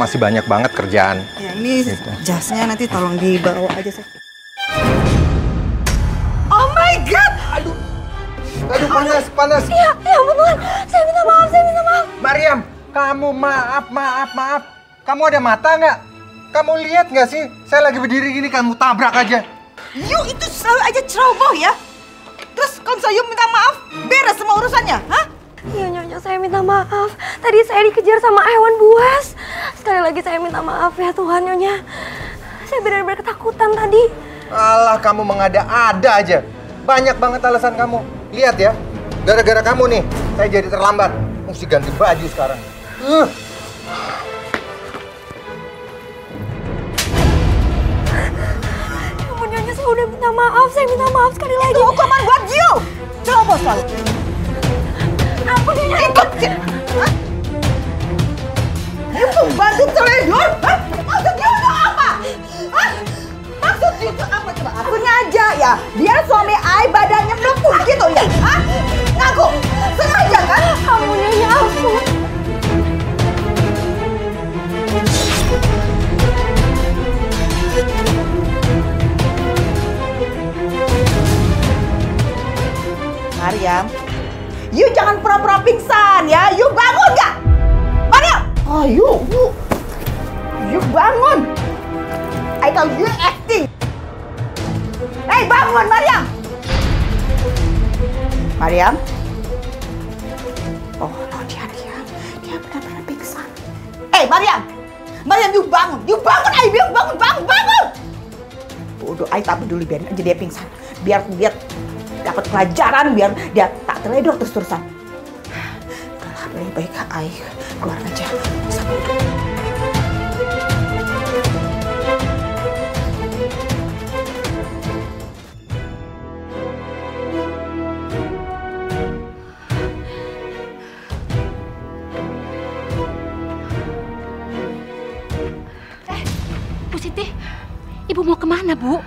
masih banyak banget kerjaan. Ya ini gitu. Jasnya nanti tolong dibawa aja sih. Oh my God! Aduh panas. Ya ampun, saya minta maaf. Mariam, kamu maaf. Kamu ada mata nggak? Kamu lihat nggak sih? Saya lagi berdiri gini, kamu tabrak aja. You itu selalu aja ceroboh ya. Terus kalau saya minta maaf, beres semua urusannya, hah? Iya Nyonya, saya minta maaf. Tadi saya dikejar sama hewan buas. Sekali lagi saya minta maaf ya Tuhan Nyonya. Saya benar-benar ketakutan tadi. Alah, kamu mengada-ada aja. Banyak banget alasan kamu. Lihat ya, gara-gara kamu nih, saya jadi terlambat. Mesti ganti baju sekarang. Nyonya, saya udah minta maaf. Saya minta maaf sekali lagi. Itu hukuman buat you. Ceroboh selalu. Ampun Nyonya. Ikut sih. Hah? You pembantu teledor? Hah? Maksud you itu apa? Hah? Maksud you itu apa coba? Sengaja ya? Biar suami I badannya melepuh gitu ya? Hah? Ngaku? Sengaja kan? Ampun Nyonya, ampun. Mariam, you jangan pura-pura pingsan ya. You bangun nggak? Mariam! Oh, you bangun. I tahu you acting. Hey, bangun Mariam! Mariam? Oh, no, dia benar-benar pingsan. Hey, Mariam! Mariam, you bangun, I bilang bangun! Bodoh, I tak peduli, biarin aja dia pingsan. Biar dia dapat pelajaran, biar dia tak teledor terus-terusan. Udahlah, lebih baik I keluar aja. Sama itu. Bu Siti, Ibu mau kemana, Bu?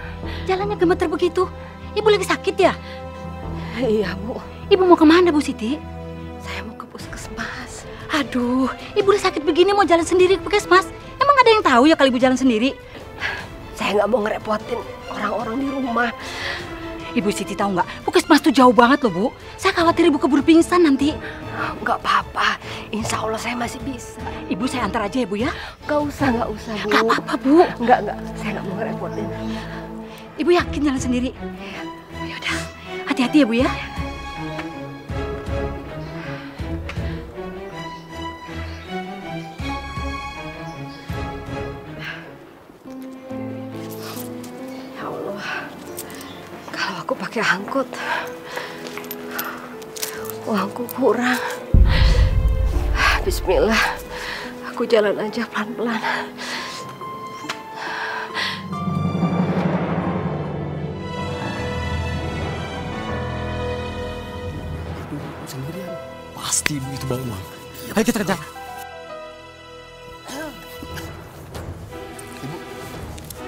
Jalannya gemeter begitu. Ibu lagi sakit ya? Iya Bu. Ibu mau kemana, Bu Siti? Saya mau ke puskesmas. Aduh, Ibu udah sakit begini mau jalan sendiri ke puskesmas? Emang ada yang tahu ya kalau Ibu jalan sendiri? Saya nggak mau ngerepotin orang-orang di rumah. Ibu Siti tahu nggak? Puskesmas tuh jauh banget loh, Bu. Saya khawatir Ibu keburu pingsan nanti. Nggak apa-apa. Insya Allah saya masih bisa. Ibu saya antar aja ya, Bu ya? Nggak usah Bu. Nggak apa-apa, Bu. Nggak. Saya nggak mau ngerepotin. Ibu yakin jalan sendiri? Ya udah, hati-hati ya Bu ya. Ya Allah, kalau aku pakai angkot, uangku kurang. Bismillah, aku jalan aja pelan-pelan. Sendirian. Pasti ibu itu bawa uang. Ayo kita kejar. Ibu,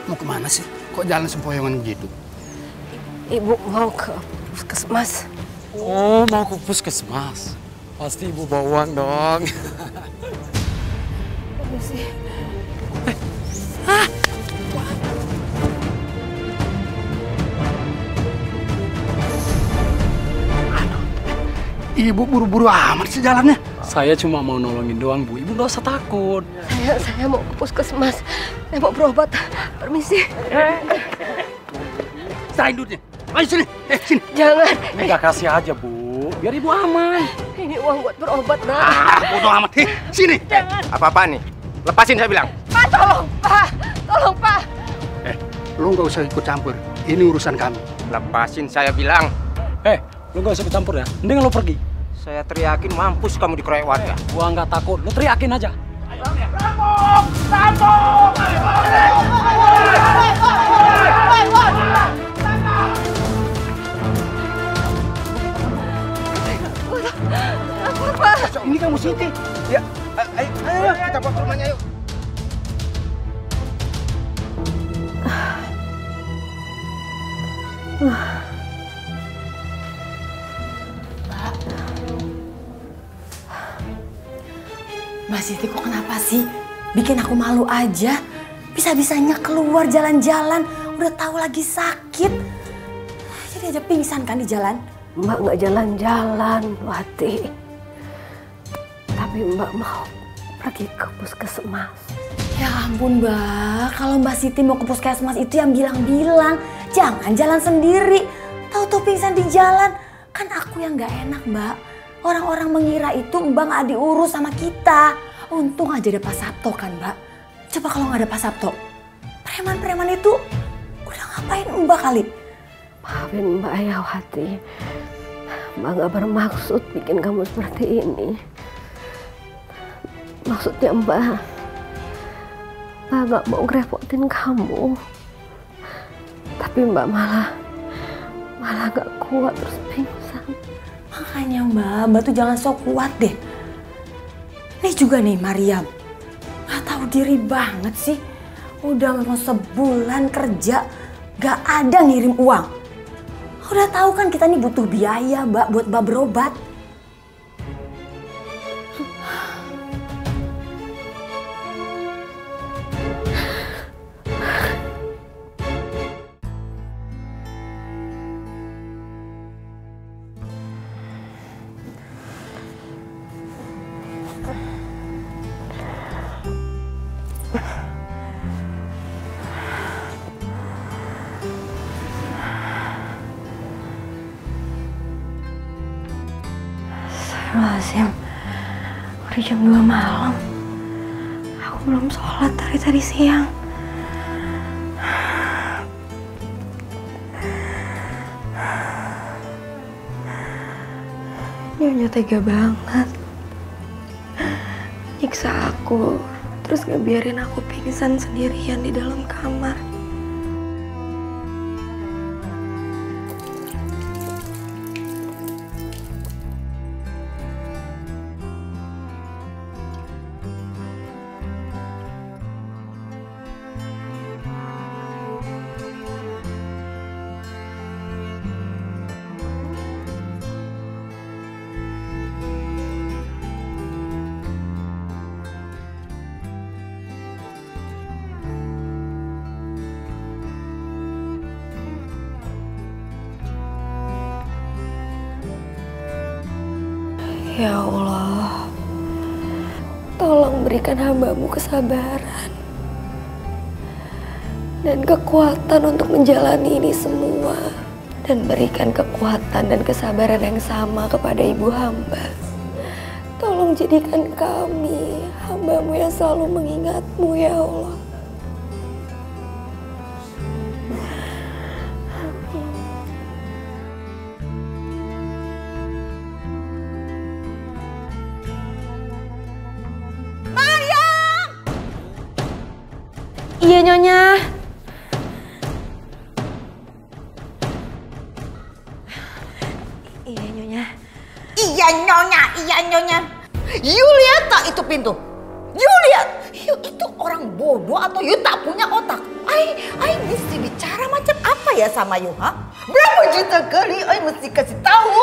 mau kemana sih? Kok jalan sempoyongan gitu? Ibu mau ke puskesmas. Oh, mau ke puskesmas. Pasti ibu bawa uang dong. Permisi. Ibu buru-buru amat sih jalannya. Saya cuma mau nolongin doang, Bu. Ibu nggak usah takut. Saya mau ke puskesmas. Saya mau berobat. Permisi. Serahin duitnya. Ayo sini. Sini. Jangan. Ini nggak kasih aja, Bu. Biar ibu aman. Ini uang buat berobat, Nak. Bodoh amat. Sini. Jangan. Apa-apaan nih? Lepasin saya bilang. Pak, tolong, Pak. Tolong, Pak. Lu nggak usah ikut campur. Ini urusan kami. Lepasin saya bilang. Lu nggak usah ikut campur ya. Mending lu pergi. Saya teriakin mampus kamu dikeroyok warga. Gua nggak takut. Lu teriakin aja. Ini kamu Siti. Ya, ayo kita bawa ke rumahnya yuk. Mbak Siti kok kenapa sih? Bikin aku malu aja. Bisa-bisanya keluar jalan-jalan. Udah tahu lagi sakit. Jadi aja pingsan kan di jalan. Mbak nggak jalan-jalan, Wati. Tapi Mbak mau pergi ke puskesmas. Ya ampun Mbak, kalau Mbak Siti mau ke puskesmas itu yang bilang-bilang. Jangan jalan sendiri. Tahu-tahu pingsan di jalan. Kan aku yang nggak enak Mbak. Orang-orang mengira itu Mbak nggak diurus sama kita. Untung aja ada Pak Sabto kan Mbak. Coba kalau nggak ada Pak Sabto, preman-preman itu udah ngapain Mbak kali? Maafin Mbak ya Wati. Mbak nggak bermaksud bikin kamu seperti ini. Maksudnya Mbak nggak mau ngerepotin kamu. Tapi Mbak malah nggak kuat terus pingsan. Makanya Mbak tuh jangan sok kuat deh. Nih juga nih Mariam, nggak tahu diri banget sih. Udah mau sebulan kerja, nggak ada ngirim uang. Udah tahu kan kita nih butuh biaya Mbak buat Mbak berobat. Astagfirullahaladzim, udah jam 2 malam. Aku belum sholat dari tadi siang. Nyonya tega banget. Nyiksa aku, terus ngebiarin aku pingsan sendirian di dalam kamar. Ya Allah, tolong berikan hamba-Mu kesabaran dan kekuatan untuk menjalani ini semua. Dan berikan kekuatan dan kesabaran yang sama kepada ibu hamba. Tolong jadikan kami, hamba-Mu yang selalu mengingat-Mu ya Allah. Iya Nyonya. Iya Nyonya. Iya Nyonya, iya Nyonya. You lihat tak itu pintu? You lihat, you itu orang bodoh atau you tak punya otak? I mesti bicara macam apa ya sama you, ha? Berapa juta kali I mesti kasih tahu?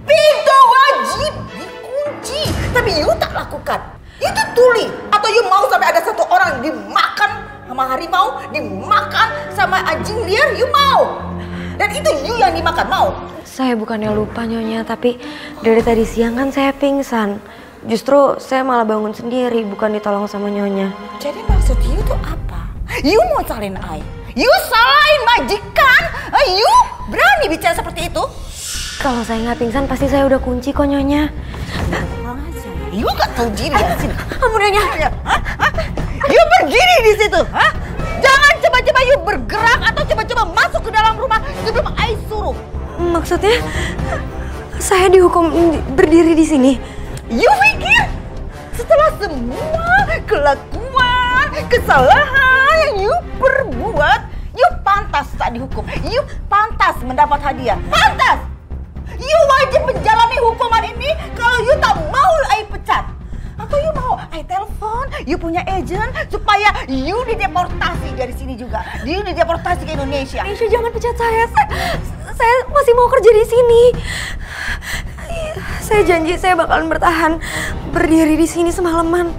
Pintu wajib dikunci, tapi you tak lakukan. Itu tuli, atau you mau sampai ada satu orang dimakan sama harimau, dimakan sama anjing liar, you mau? Dan itu you yang dimakan, mau? Saya bukannya lupa Nyonya, tapi dari tadi siang kan saya pingsan. Justru saya malah bangun sendiri, bukan ditolong sama Nyonya. Jadi maksud you tuh apa? You mau salahin I? You salahin majikan? You berani bicara seperti itu? Kalau saya nggak pingsan pasti saya udah kunci kok Nyonya. You gak tahu diri ya sini. Ampun Nyonya. You berdiri di situ, ha? Jangan coba-coba you bergerak atau coba-coba masuk ke dalam rumah sebelum I suruh. Maksudnya saya dihukum berdiri di sini. You pikir setelah semua kelakuan, kesalahan yang you perbuat, you pantas tak dihukum. You pantas mendapat hadiah. Pantas. You wajib menjalani hukuman ini kalau you tak mau I pecat. Atau you mau I telepon, you punya agent supaya you dideportasi dari sini juga. You dideportasi ke Indonesia. Aisyah jangan pecat saya. Saya masih mau kerja di sini. Saya janji saya bakalan bertahan berdiri di sini semalaman.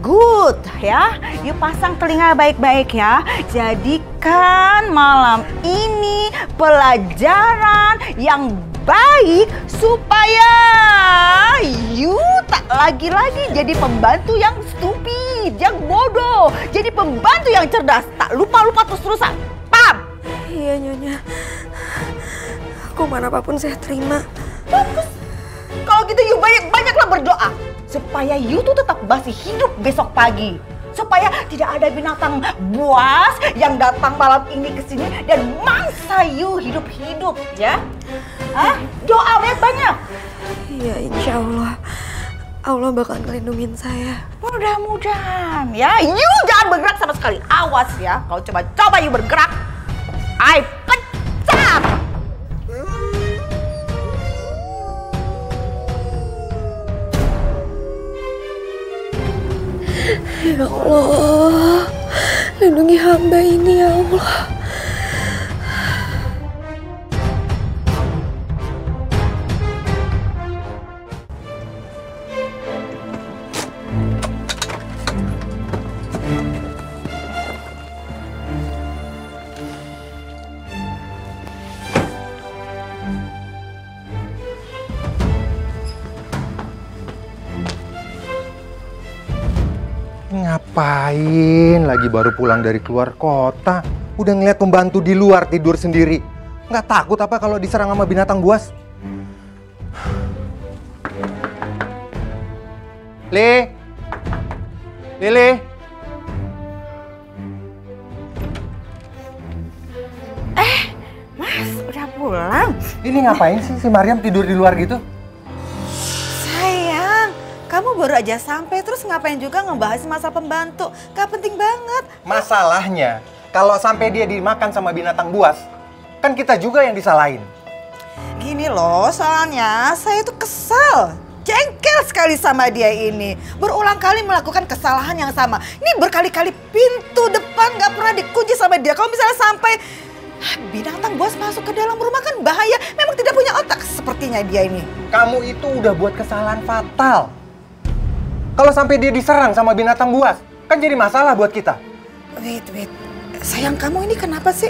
Good ya, you pasang telinga baik-baik ya. Jadikan malam ini pelajaran yang baik supaya you tak lagi-lagi jadi pembantu yang stupid, yang bodoh. Jadi pembantu yang cerdas, tak lupa-lupa terus-terusan. Paham? Iya, Nyonya. Hukuman apapun saya terima. Bagus. Kalau gitu you banyak-banyaklah berdoa. Supaya you tuh tetap masih hidup besok pagi. Supaya tidak ada binatang buas yang datang malam ini ke sini dan mangsa you hidup-hidup ya. Hah? Doa banyak-banyak. Iya, insya Allah. Allah bakal ngelindungin saya. Mudah-mudahan ya. You jangan bergerak sama sekali. Awas ya. Kalau coba you bergerak, I pecat. Ya Allah, lindungi hamba ini ya Allah. Ngapain lagi baru pulang dari keluar kota? Udah ngeliat pembantu di luar tidur sendiri. Nggak takut apa kalau diserang sama binatang buas? Lele. Mas, udah pulang? Ini ngapain sih si Mariam tidur di luar gitu? Sayang, kamu baru aja sampai terus ngapain juga ngebahas masalah pembantu? Gak penting banget. Masalahnya, kalau sampai dia dimakan sama binatang buas, kan kita juga yang disalahin. Gini loh, soalnya saya tuh kesal. Jengkel sekali sama dia ini. Berulang kali melakukan kesalahan yang sama. Ini berkali-kali pintu depan gak pernah dikunci sama dia. Kalau misalnya sampai binatang buas masuk ke dalam rumah kan bahaya. Memang tidak punya otak sepertinya dia ini. Kamu itu udah buat kesalahan fatal. Kalau sampai dia diserang sama binatang buas, kan jadi masalah buat kita. Wait. Sayang, kamu ini kenapa sih?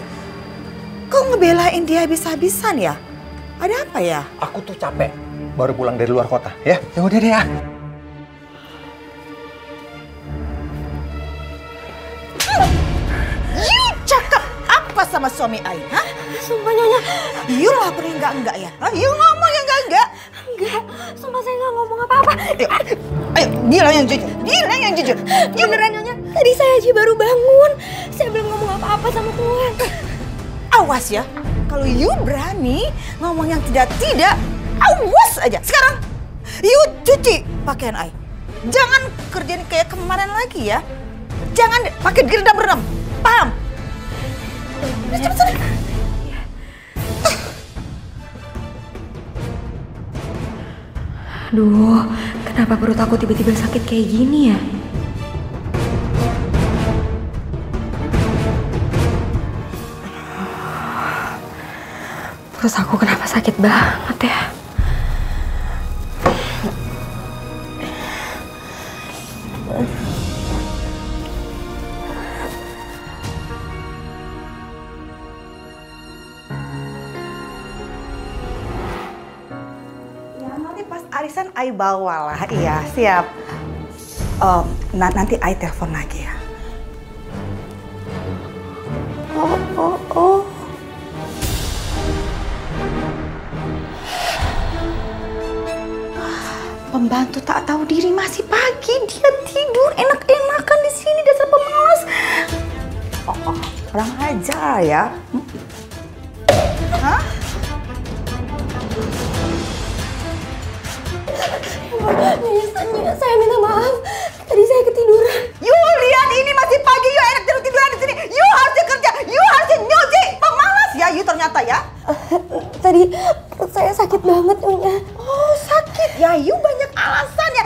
Kok ngebelain dia habis-habisan ya? Ada apa ya? Aku tuh capek. Baru pulang dari luar kota, ya? Ya udah deh ya. You cakap apa sama suami Ai? Hah? Sumpah Nyonya. You lapar enggak ya? Hah? You ngomong yang enggak? Enggak, sumpah saya nggak ngomong apa-apa. Ayo, bilang yang jujur. Bilang yang jujur. Ya beneran Nyonya, tadi saya aja baru bangun. Saya belum ngomong apa-apa sama Tuhan. Awas ya, kalau you berani ngomong yang tidak, awas aja. Sekarang, you cuci pakaian Ai. Jangan kerjain kayak kemarin lagi ya. Jangan pakai direndam-rendam. Paham? Cepet. Aduh, kenapa perut aku tiba-tiba sakit kayak gini ya? Perut aku kenapa sakit banget ya? Arisan Ai bawa lah, iya siap. Nanti Ai telepon lagi ya. Oh. Pembantu tak tahu diri, masih pagi dia tidur enak-enakan di sini, dasar pemalas. Oh, kurang ajar ya. Hah? Saya minta maaf. Tadi saya ketiduran. You lihat ini masih pagi, you enak tidur-tiduran di sini. You harusnya kerja, you harusnya nyuci. Pemalas ya you ternyata ya. Tadi perut saya sakit banget Nyonya. Oh sakit ya, you banyak alasannya.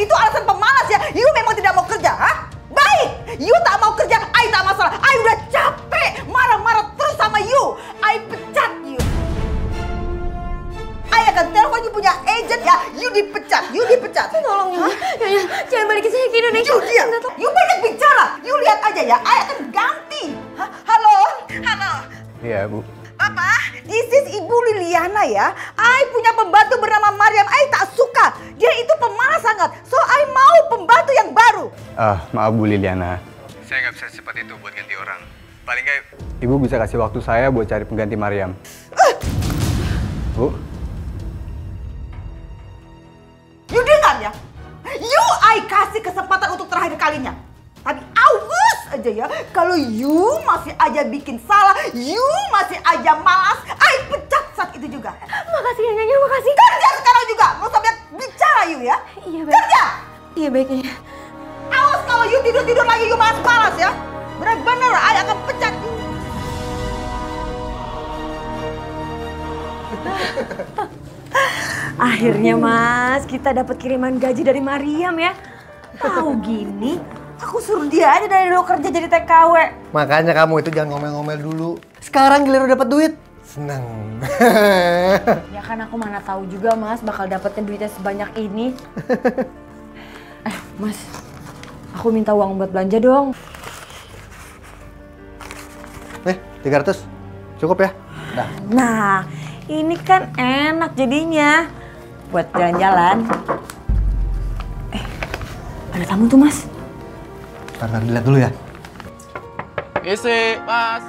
Itu alasan pemalas ya. You memang tidak mau kerja, ha? Baik, you tak mau kerja, I tak masalah. I udah capek marah-marah terus sama you. I pecat you. I akan telepon you punya agent ya. You dipecat. Tolong Nyonya, jangan balikin saya ke Indonesia. You diam. Iya, Bu. Papa, this is Ibu Liliana ya. I punya pembantu bernama Mariam. I tak suka. Dia itu pemalas sangat. So I mau pembantu yang baru. Maaf Bu Liliana. Saya nggak bisa secepat itu buat ganti orang. Paling nggak Ibu bisa kasih waktu saya buat cari pengganti Mariam. Bu? You dengar ya? You I kasih kesempatan untuk terakhir kalinya. Tapi awas aja ya, kalau you masih aja bikin salah, you masih aja malas, I pecat saat itu juga. Makasih ya Nyonya, makasih. Kerja sekarang juga, mau sampai bicara you ya. Iya baik. Kerja. Iya baiknya. Awas kalau you tidur-tidur lagi, you malas-malas ya. Bener-bener I akan pecat you. Akhirnya Mas, kita dapat kiriman gaji dari Mariam ya. Tahu gini, aku suruh dia aja dari dulu kerja jadi TKW. makanya kamu itu jangan ngomel-ngomel dulu. Sekarang giliran dapat duit. Seneng. Ya kan aku mana tahu juga Mas bakal dapetin duitnya sebanyak ini. Mas, aku minta uang buat belanja dong. 300. Cukup ya? Dah. Nah, ini kan enak jadinya buat jalan-jalan. Ada tamu tuh Mas. Ntar dilihat dulu ya. Isi, Mas.